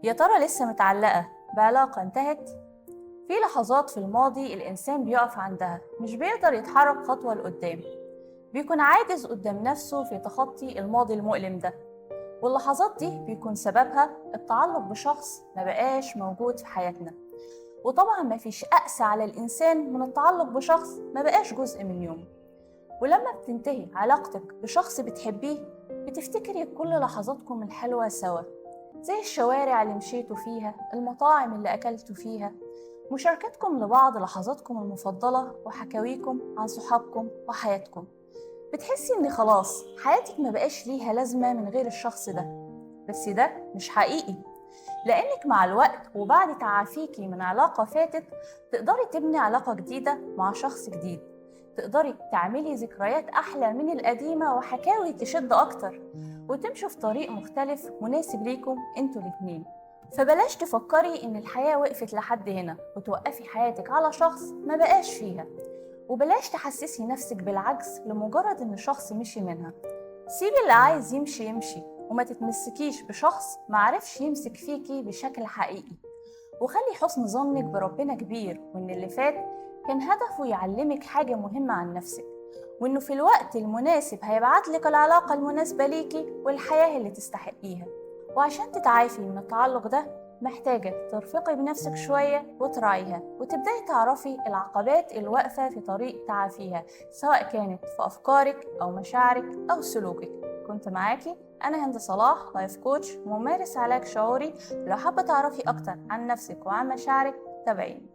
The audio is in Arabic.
يا ترى لسه متعلقة بعلاقة انتهت؟ في لحظات في الماضي الإنسان بيقف عندها، مش بيقدر يتحرك خطوة لقدام، بيكون عاجز قدام نفسه في تخطي الماضي المؤلم ده. واللحظات دي بيكون سببها التعلق بشخص ما بقاش موجود في حياتنا. وطبعا مفيش أقسى على الإنسان من التعلق بشخص ما بقاش جزء من يومه. ولما بتنتهي علاقتك بشخص بتحبيه، بتفتكري كل لحظاتكم الحلوة سوا، زي الشوارع اللي مشيتوا فيها، المطاعم اللي أكلتوا فيها، مشاركتكم لبعض لحظاتكم المفضلة وحكاويكم عن صحابكم وحياتكم. بتحسي إن خلاص حياتك ما بقاش ليها لازمة من غير الشخص ده. بس ده مش حقيقي، لأنك مع الوقت وبعد تعافيكي من علاقة فاتت تقدري تبني علاقة جديدة مع شخص جديد، تقدري تعملي ذكريات أحلى من القديمة وحكاوي تشد أكتر، وتمشوا في طريق مختلف مناسب ليكم انتوا الاتنين. فبلاش تفكري إن الحياة وقفت لحد هنا وتوقفي حياتك على شخص ما بقاش فيها، وبلاش تحسسي نفسك بالعجز لمجرد إن شخص مشي منها. سيبي اللي عايز يمشي يمشي، وما تتمسكيش بشخص معرفش يمسك فيكي بشكل حقيقي. وخلي حسن ظنك بربنا كبير، وإن اللي فات كان هدفه يعلمك حاجة مهمة عن نفسك، وإنه في الوقت المناسب هيبعتلك العلاقة المناسبة ليكي والحياة اللي تستحقيها. وعشان تتعافي من التعلق ده محتاجة ترفقي بنفسك شوية وتراعيها، وتبدأي تعرفي العقبات الواقفة في طريق تعافيها، سواء كانت في أفكارك أو مشاعرك أو سلوكك. كنت معاكي أنا هند صلاح، لايف كوتش، ممارس علاج شعوري. لو حابة تعرفي أكتر عن نفسك وعن مشاعرك تابعيني.